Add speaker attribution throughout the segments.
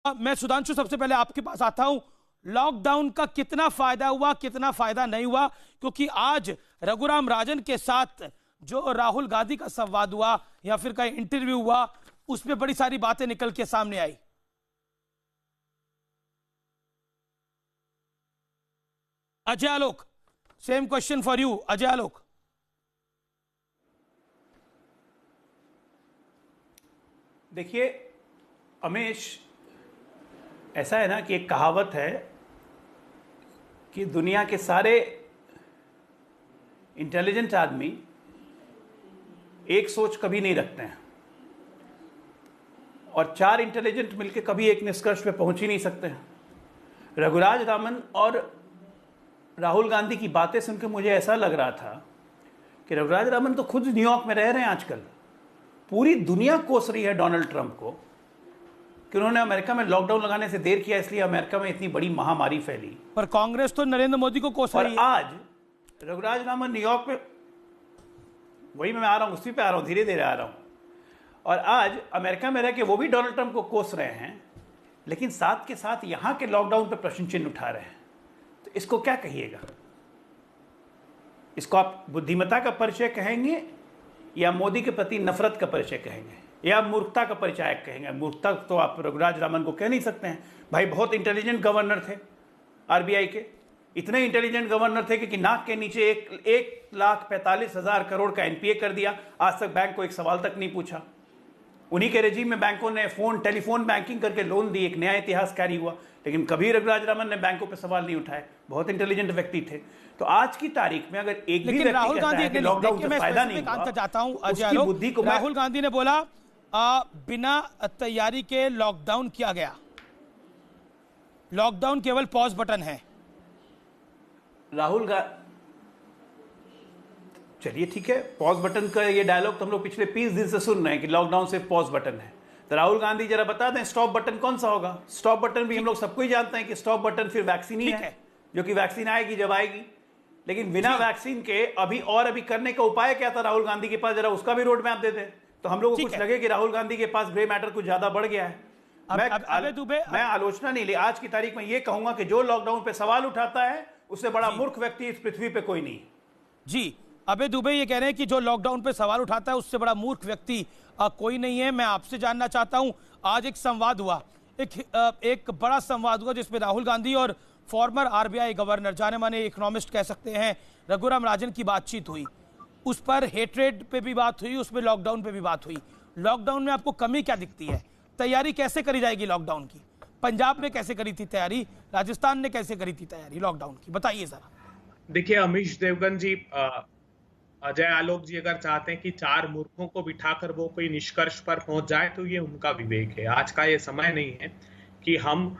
Speaker 1: मैं सुधांशु सबसे पहले आपके पास आता हूं। लॉकडाउन का कितना फायदा हुआ, कितना फायदा नहीं हुआ? क्योंकि आज रघुराम राजन के साथ जो राहुल गांधी का संवाद हुआ या फिर का इंटरव्यू हुआ, उसमें बड़ी सारी बातें निकल के सामने आई। Ajay Alok, same question for you. Ajay Alok,
Speaker 2: देखिए अमेश, ऐसा है ना कि एक कहावत है कि दुनिया के सारे इंटेलिजेंट आदमी एक सोच कभी नहीं रखते हैं और चार इंटेलिजेंट मिलकर कभी एक निष्कर्ष पे पहुंच ही नहीं सकते हैं। रघुराज रामन और राहुल गांधी की बातें सुनकर मुझे ऐसा लग रहा था कि रघुराज रामन तो खुद न्यूयॉर्क में रह रहे हैं आजकल। पूरी दुनिया कोस रही है डोनाल्ड ट्रंप को कि उन्होंने अमेरिका में लॉकडाउन लगाने से देर किया, इसलिए अमेरिका में इतनी बड़ी महामारी फैली।
Speaker 1: पर कांग्रेस तो नरेंद्र मोदी को कोस रही है।
Speaker 2: और आज रघुराज रामन न्यूयॉर्क में, वही मैं आ रहा हूं, उसी पे आ रहा हूं, धीरे धीरे आ रहा हूं। और आज अमेरिका में रह के वो भी डोनाल्ड ट्रंप को कोस रहे हैं, लेकिन साथ के साथ यहां के लॉकडाउन पर प्रश्न चिन्ह उठा रहे हैं। तो इसको क्या कहिएगा? इसको आप बुद्धिमत्ता का परिचय कहेंगे या मोदी के प्रति नफरत का परिचय कहेंगे या मूर्खता का परिचायक कहेंगे? मूर्खता तो आप रघुराज रामन को कह नहीं सकते हैं। भाई बहुत इंटेलिजेंट गवर्नर थे आरबीआई के, इतने इंटेलिजेंट गवर्नर थे कि नाक के नीचे 1,45,000 करोड़ का एनपीए कर दिया। आज तक बैंक को एक सवाल तक नहीं पूछा। उन्हीं के रेजिम में बैंकों ने टेलीफोन बैंकिंग करके लोन दी, एक नया इतिहास कैरी हुआ। लेकिन कभी रघुराज रामन ने बैंकों पर सवाल नहीं उठाए। बहुत इंटेलिजेंट व्यक्ति थे। तो आज की तारीख में अगर एक भी व्यक्ति
Speaker 1: राहुल गांधी
Speaker 2: कहता है लॉकडाउन से फायदा नहीं हुआ,
Speaker 1: चाहता हूं अजय आलोक, राहुल गांधी ने बोला बिना तैयारी के लॉकडाउन किया गया, लॉकडाउन केवल पॉज बटन है।
Speaker 2: राहुल गांधी, चलिए ठीक है, पॉज बटन का ये डायलॉग तो हम लोग पिछले 20 दिन से सुन रहे हैं कि लॉकडाउन से पॉज बटन है। तो राहुल गांधी जरा बता दें स्टॉप बटन कौन सा होगा? स्टॉप बटन भी हम लोग सबको ही जानते हैं कि स्टॉप बटन फिर वैक्सीन ही है, जो कि वैक्सीन आएगी जब आएगी। लेकिन बिना वैक्सीन के अभी करने का उपाय क्या था राहुल गांधी के पास? जरा उसका भी रोड मैप दे दें तो हम लोग को कुछ लगे कि राहुल गांधी के पास ग्रे मैटर कुछ ज्यादा बढ़ गया है। मैं आलोचना नहीं ली, आज की तारीख में ये कहूंगा कि जो लॉकडाउन पे सवाल उठाता है उससे बड़ा मूर्ख व्यक्ति इस पृथ्वी पे कोई नहीं। जी,
Speaker 1: अबे दुबे ये कह रहे हैं कि जो लॉकडाउन पे सवाल उठाता है उससे बड़ा मूर्ख व्यक्ति कोई नहीं है। मैं आपसे जानना चाहता हूं, आज एक संवाद हुआ, एक बड़ा संवाद हुआ जिसमें राहुल गांधी और फॉर्मर आरबीआई गवर्नर, जाने माने इकोनॉमिस्ट कह सकते हैं, रघुराम राजन की बातचीत हुई। उस पर हेट्रेड पे भी बात हुई, उसमें लॉकडाउन पे भी बात हुई। लॉकडाउन में आपको कमी क्या दिखती है? तैयारी कैसे करी जाएगी लॉकडाउन की? पंजाब में कैसे करी थी तैयारी, राजस्थान ने कैसे करी थी तैयारी लॉकडाउन की, बताइए जरा।
Speaker 3: देखिए अमीश देवगन जी, अजय आलोक जी अगर चाहते हैं कि चार मूर्खों को बिठाकर वो कोई निष्कर्ष पर पहुंच जाए तो ये उनका विवेक है। आज का ये समय नहीं है कि हम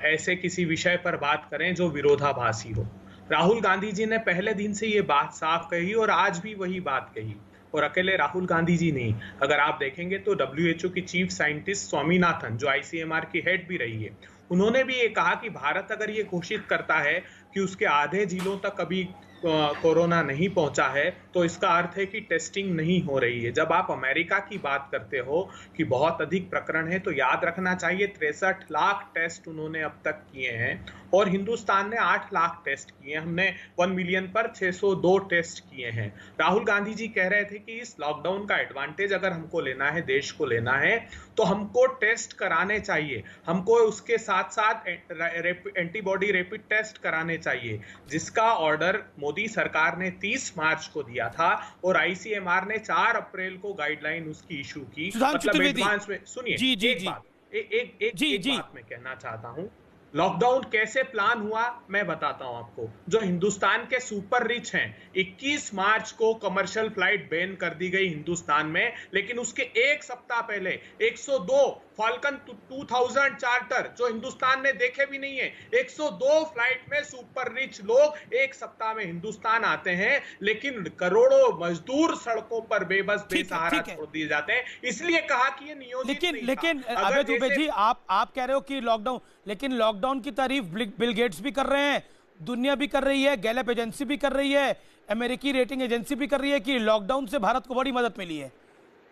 Speaker 3: ऐसे किसी विषय पर बात करें जो विरोधाभासी हो। राहुल गांधी जी ने पहले दिन से ये बात साफ कही और आज भी वही बात कही। और अकेले राहुल गांधी जी नहीं, अगर आप देखेंगे तो WHO की चीफ साइंटिस्ट स्वामीनाथन, जो ICMR की हेड भी रही है, उन्होंने भी ये कहा कि भारत अगर ये घोषित करता है कि उसके आधे जिलों तक अभी कोरोना नहीं पहुंचा है तो इसका अर्थ है कि टेस्टिंग नहीं हो रही है। जब आप अमेरिका की बात करते हो कि बहुत अधिक प्रकरण है तो याद रखना चाहिए 63 लाख टेस्ट उन्होंने अब तक किए हैं और हिंदुस्तान ने 8 लाख टेस्ट किए। हमने 1 मिलियन पर 602 टेस्ट किए हैं। राहुल गांधी जी कह रहे थे कि इस लॉकडाउन का एडवांटेज अगर हमको लेना है, देश को लेना है, तो हमको टेस्ट कराने चाहिए, हमको उसके साथ साथ एंटीबॉडी रैपिड टेस्ट कराने चाहिए, जिसका ऑर्डर मोदी सरकार ने 30 मार्च को दिया था और ICMR ने 4 अप्रैल को गाइडलाइन उसकी इशू की। मतलब एडवांस में सुनिए, एक बात मैं कहना चाहता हूं, लॉकडाउन कैसे प्लान हुआ मैं बताता हूं आपको। जो हिंदुस्तान के सुपर रिच हैं, 21 मार्च को कमर्शियल फ्लाइट बैन कर दी गई हिंदुस्तान में, लेकिन उसके एक सप्ताह पहले 102 फाल्कन 2000 चार्टर, जो हिंदुस्तान ने देखे भी नहीं है, 102 फ्लाइट में सुपर रिच लोग एक सप्ताह में हिंदुस्तान आते हैं, लेकिन करोड़ों मजदूर सड़कों पर बेबस बेसहारा छोड़ दिए जाते हैं। इसलिए कहा कि ये नियोजित
Speaker 1: लेकिन अबे दुबे जी, आप कह रहे हो कि लॉकडाउन, लेकिन लॉकडाउन की तारीफ बिल गेट्स भी कर रहे हैं, दुनिया भी कर रही है, गैलेप एजेंसी भी कर रही है, अमेरिकी रेटिंग एजेंसी भी कर रही है कि लॉकडाउन से भारत को बड़ी मदद मिली है,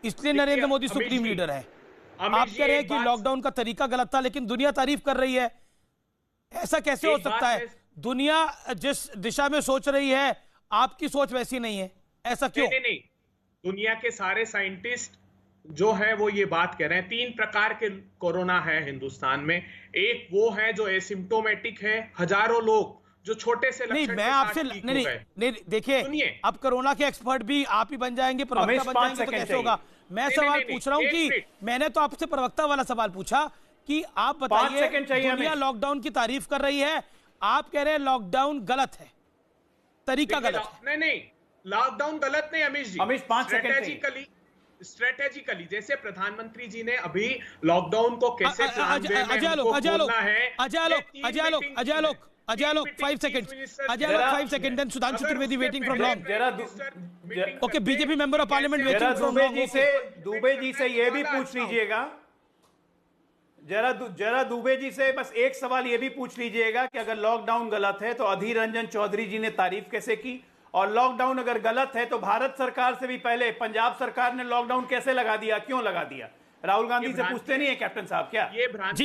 Speaker 1: इसलिए नरेंद्र मोदी सुप्रीम लीडर है।
Speaker 3: अमित
Speaker 1: आप
Speaker 3: जी,
Speaker 1: कह रहे हैं
Speaker 3: एक
Speaker 1: कि
Speaker 3: बात-
Speaker 1: लॉकडाउन का तरीका गलत था, लेकिन दुनिया तारीफ कर रही है। ऐसा कैसे हो
Speaker 3: एक बात
Speaker 1: सकता है?
Speaker 3: मैं-
Speaker 1: दुनिया जिस दिशा में सोच रही है, आपकी सोच वैसी नहीं है, ऐसा क्यों?
Speaker 3: नहीं नहीं नहीं, दुनिया के सारे साइंटिस्ट जो है वो ये बात कह रहे हैं, 3 प्रकार के कोरोना है हिंदुस्तान में। एक वो है जो एसिम्प्टोमेटिक है, हजारों लोग जो छोटे से
Speaker 1: नहीं,
Speaker 3: लक्षण
Speaker 1: मैं
Speaker 3: के साथ
Speaker 1: आपसे
Speaker 3: ठीक
Speaker 1: नहीं
Speaker 3: हो
Speaker 1: नहीं
Speaker 3: गए।
Speaker 1: नहीं, देखिए,
Speaker 3: सुनिए।
Speaker 1: अब कोरोना के एक्सपर्ट भी आप ही बन जाएंगे, प्रवक्ता
Speaker 2: रमेश,
Speaker 1: बन
Speaker 2: 5
Speaker 1: जाएंगे, तो
Speaker 2: सेकंड
Speaker 1: कैसे होगा? मैं
Speaker 3: नहीं,
Speaker 1: सवाल
Speaker 3: नहीं,
Speaker 1: पूछ रहा हूं
Speaker 3: एक
Speaker 1: कि
Speaker 3: मिनट।
Speaker 1: मैंने तो आपसे प्रवक्ता वाला सवाल पूछा कि आप
Speaker 2: 5
Speaker 1: बताइए,
Speaker 2: सेकंड चाहिए
Speaker 1: दुनिया
Speaker 2: हमें।
Speaker 1: लॉकडाउन की तारीफ कर रही है, आप कह रहे हैं लॉकडाउन गलत है, तरीका
Speaker 3: देखिए,
Speaker 1: गलत है।
Speaker 3: नहीं नहीं, लॉकडाउन गलत नहीं अमीश जी।
Speaker 2: अमीश, 5 सेकंड
Speaker 3: स्ट्रेटेजिकली जैसे प्रधानमंत्री जी ने अभी लॉकडाउन को कैसे प्लान वे में
Speaker 1: अजय आलोक,
Speaker 3: हमको
Speaker 1: अजय आलोक,
Speaker 3: खोलना है,
Speaker 1: Ajay Alok, Ajay Alok, Ajay Alok, Ajay Alok, 5 seconds, Ajay Alok, 5 second, then Sudhanshu Trivedi waiting from long. Okay, BJP member of parliament
Speaker 2: जरा
Speaker 1: waiting from long.
Speaker 2: Dubey ji से ये भी पूछ लीजिएगा, जरा दुबे जी से बस एक सवाल ये भी पूछ लीजिएगा कि अगर लॉकडाउन गलत है तो अधीर रंजन चौधरी जी ने तारीफ कैसे की, और लॉकडाउन अगर गलत है तो भारत सरकार से भी पहले पंजाब सरकार ने लॉकडाउन कैसे लगा दिया, क्यों लगा दिया? राहुल गांधी से पूछते नहीं है कैप्टन साहब क्या?
Speaker 3: ये भ्रांति